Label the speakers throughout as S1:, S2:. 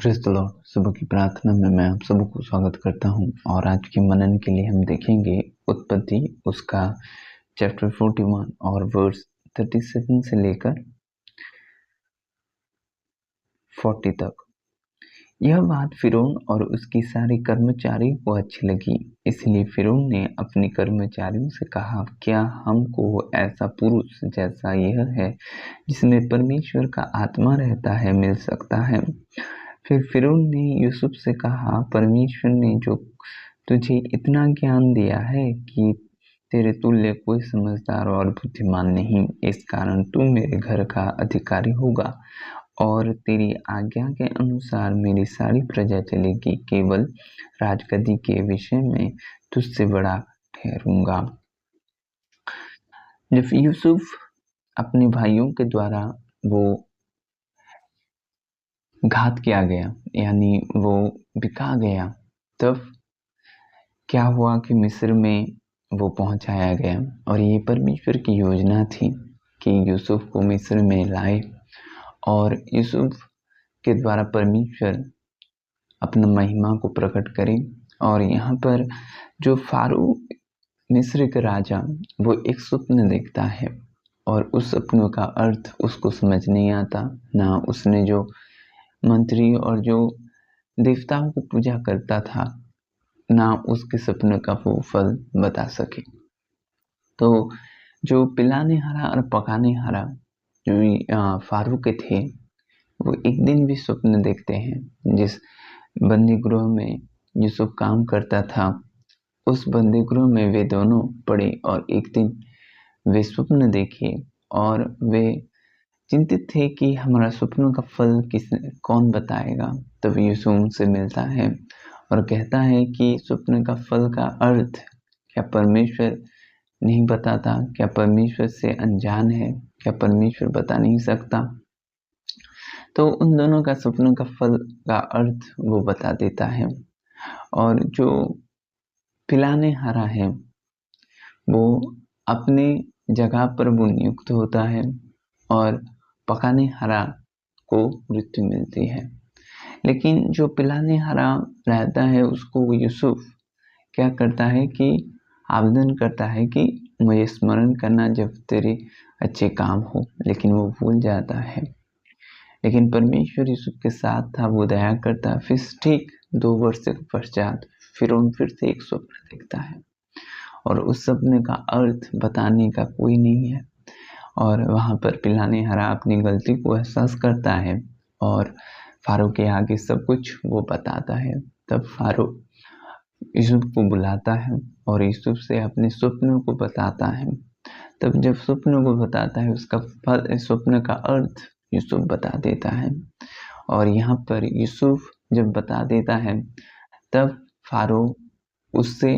S1: Praise the Lord. सुबह की प्रार्थना में मैं आप सबको स्वागत करता हूं और आज के मनन के लिए हम देखेंगे उत्पत्ति उसका चैप्टर 41 और वर्स 37 से लेकर 40 तक। यह बात फिरौन और उसकी सारी कर्मचारियों को अच्छी लगी, इसलिए फिरौन ने अपने कर्मचारियों से कहा, क्या हमको ऐसा पुरुष जैसा यह है जिसमें परमेश्वर का आत्मा रहता है मिल सकता है? फिर फिरौन ने यूसुफ से कहा, परमेश्वर ने जो तुझे इतना ज्ञान दिया है कि तेरे तुल्य कोई समझदार और बुद्धिमान नहीं, इस कारण तू मेरे घर का अधिकारी होगा और तेरी आज्ञा के अनुसार मेरी सारी प्रजा चलेगी। केवल राजगद्दी के विषय में तुझसे बड़ा ठहरूंगा। जब यूसुफ अपने भाइयों के द्वारा वो घात किया गया, यानी वो बिका गया, तब क्या हुआ कि मिस्र में वो पहुंचाया गया और ये परमेश्वर की योजना थी कि यूसुफ को मिस्र में लाए और यूसुफ के द्वारा परमेश्वर अपना महिमा को प्रकट करे। और यहाँ पर जो फारू मिस्र के राजा वो एक स्वप्न देखता है और उस सपनों का अर्थ उसको समझ नहीं आता, ना उसने जो मंत्री और जो देवताओं को पूजा करता था ना उसके सपनों का वो फल बता सके। तो जो पिलाने हारा और पकाने हारा जो फारू के थे वो एक दिन भी स्वप्न देखते हैं। जिस बंदी गृह में यूसुफ काम करता था उस बंदी गृह में वे दोनों पड़े और एक दिन वे स्वप्न देखे और वे चिंतित थे कि हमारा स्वप्नों का फल कौन बताएगा। तब यूसुफ उनसे मिलता है और कहता है कि स्वप्न का फल का अर्थ क्या परमेश्वर नहीं बताता? क्या परमेश्वर से अनजान है? क्या परमेश्वर बता नहीं सकता? तो उन दोनों का स्वप्नों का फल का अर्थ वो बता देता है। और जो पिलाने हारा है वो अपने जगह पर वो नियुक्त होता है और पकाने हारा को मृत्यु मिलती है। लेकिन जो पिलाने हारा रहता है उसको यूसुफ क्या करता है कि आवेदन करता है कि मुझे स्मरण करना जब तेरे अच्छे काम हो, लेकिन वो भूल जाता है। लेकिन परमेश्वर यूसुफ के साथ था, वो दया करता। फिर ठीक 2 वर्ष के पश्चात फिरौन फिर से एक स्वप्न देखता है और उस सपने का अर्थ बताने का कोई नहीं है। और वहाँ पर पिलाने हारा अपनी गलती को एहसास करता है और फारू के आगे सब कुछ वो बताता है। तब फारू यूसुफ को बुलाता है और यूसुफ से अपने स्वप्नों को बताता है। तब जब स्वप्नों को बताता है उसका फल स्वप्न का अर्थ यूसुफ बता देता है। और यहाँ पर यूसुफ जब बता देता है तब फारो उससे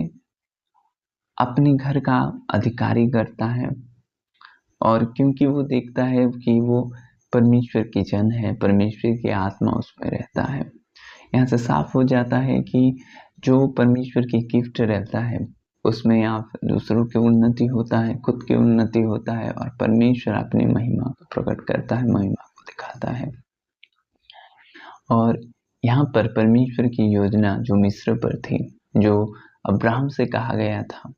S1: अपने घर का अधिकारी करता है। और क्योंकि वो देखता है कि वो परमेश्वर की जन है, परमेश्वर की आत्मा उसमें रहता है। यहाँ से साफ हो जाता है कि जो परमेश्वर की गिफ्ट रहता है उसमें आप दूसरों की उन्नति होता है, खुद की उन्नति होता है और परमेश्वर अपनी महिमा को प्रकट करता है, महिमा को दिखाता है। और यहाँ पर परमेश्वर की योजना जो मिस्र पर थी, जो अब्राहम से कहा गया था,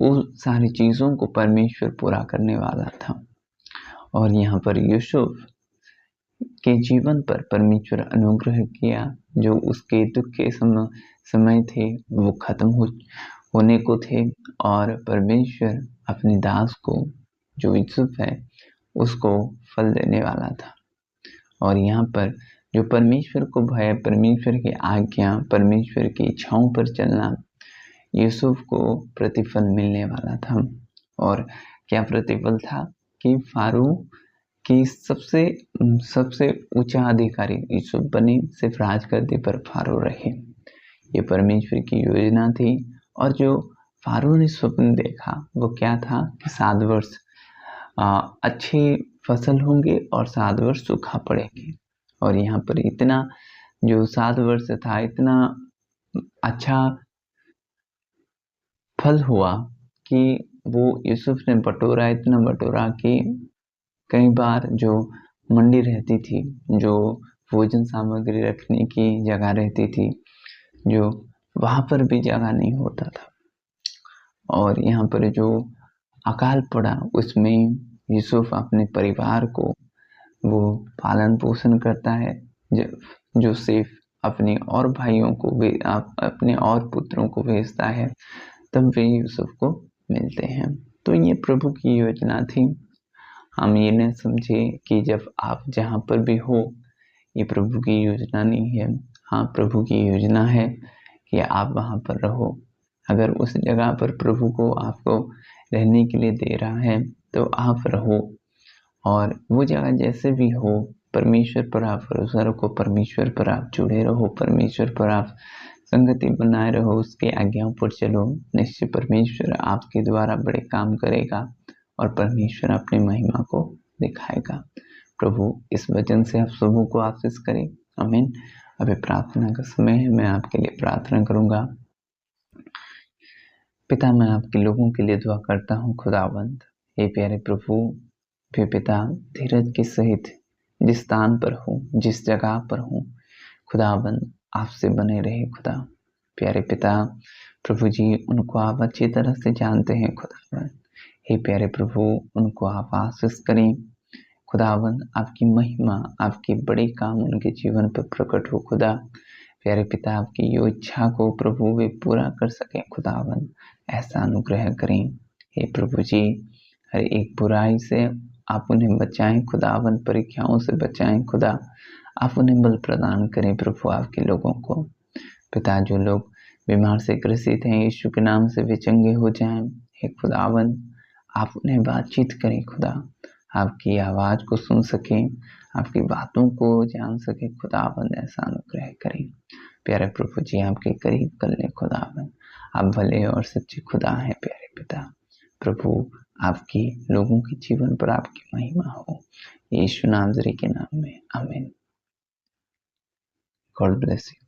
S1: वो सारी चीज़ों को परमेश्वर पूरा करने वाला था। और यहाँ पर यूसुफ के जीवन पर परमेश्वर अनुग्रह किया। जो उसके दुख के समय थे वो खत्म होने को थे और परमेश्वर अपने दास को जो यूसुफ है उसको फल देने वाला था। और यहाँ पर जो परमेश्वर को भय, परमेश्वर की आज्ञा, परमेश्वर की इच्छाओं पर चलना, यूसुफ को प्रतिफल मिलने वाला था। और क्या प्रतिफल था कि फारू कि सबसे ऊंचा अधिकारी यूसुफ बने, सिर्फ राजगद्दी पर फारो रहे। ये परमेश्वर की योजना थी। और जो फारो ने स्वप्न देखा वो क्या था कि 7 वर्ष अच्छे फसल होंगे और 7 वर्ष सूखा पड़ेंगे। और यहाँ पर इतना जो 7 वर्ष था इतना अच्छा फल हुआ कि वो यूसुफ ने बटोरा, इतना बटोरा कि कई बार जो मंडी रहती थी, जो भोजन सामग्री रखने की जगह रहती थी, जो वहाँ पर भी जगह नहीं होता था। और यहाँ पर जो अकाल पड़ा उसमें यूसुफ अपने परिवार को वो पालन पोषण करता है। जोसेफ अपने और भाइयों को भी अपने और पुत्रों को भेजता है, तब वे यूसुफ को मिलते हैं। तो ये प्रभु की योजना थी। हम ये न समझे कि जब आप जहाँ पर भी हो, ये प्रभु की योजना नहीं है। हाँ, प्रभु की योजना है कि आप वहाँ पर रहो। अगर उस जगह पर प्रभु को आपको रहने के लिए दे रहा है तो आप रहो, और वो जगह जैसे भी हो, परमेश्वर पर आप भरोसा रखो, परमेश्वर पर आप जुड़े रहो, परमेश्वर पर आप संगति बनाए रहो, उसके आज्ञाओं पर चलो। निश्चय परमेश्वर आपके द्वारा बड़े काम करेगा और परमेश्वर अपनी महिमा को दिखाएगा। प्रभु इस वचन से आप सबों को आशीष करे। आमीन। अभी प्रार्थना का समय है, मैं आपके लिए प्रार्थना करूंगा। पिता, मैं आपके लोगों के लिए दुआ करता हूँ। खुदावंद, हे प्यारे प्रभु, हे पिता, धीरज के सहित जिस स्थान पर हो, जिस जगह पर हो, खुदावंद आपसे बने रहे। खुदा प्यारे पिता, प्रभु जी, उनको आप अच्छी तरह से जानते हैं। खुदावंद, हे प्यारे प्रभु, उनको आप आशीष करें। खुदावंद, आपकी महिमा, आपके बड़े काम उनके जीवन पर प्रकट हो। खुदा प्यारे पिता, आपकी यो इच्छा को प्रभु वे पूरा कर सकें। खुदावंद, ऐसा अनुग्रह करें। हे प्रभु जी, हर एक बुराई से आप उन्हें बचाएं। खुदावंद, परीक्षाओं से बचाएं। खुदा, आप उन्हें बल प्रदान करें। प्रभु, आपके लोगों को पिता, जो लोग बीमार से ग्रसित हैं, यीशु के नाम से वे चंगे हो जाएं। हे खुदावंद, आप उन्हें बातचीत करें। खुदा, आपकी आवाज को सुन सकें, आपकी बातों को जान सके। खुदावंद, ऐसा अनुग्रह करें। प्यारे प्रभु जी, आपके करीब कर लें। खुदावंद, आप भले और सच्चे खुदा हैं। प्यारे पिता, प्रभु आपकी लोगों के जीवन पर आपकी महिमा हो, यीशु नाज़री के नाम में। आमीन। God bless you.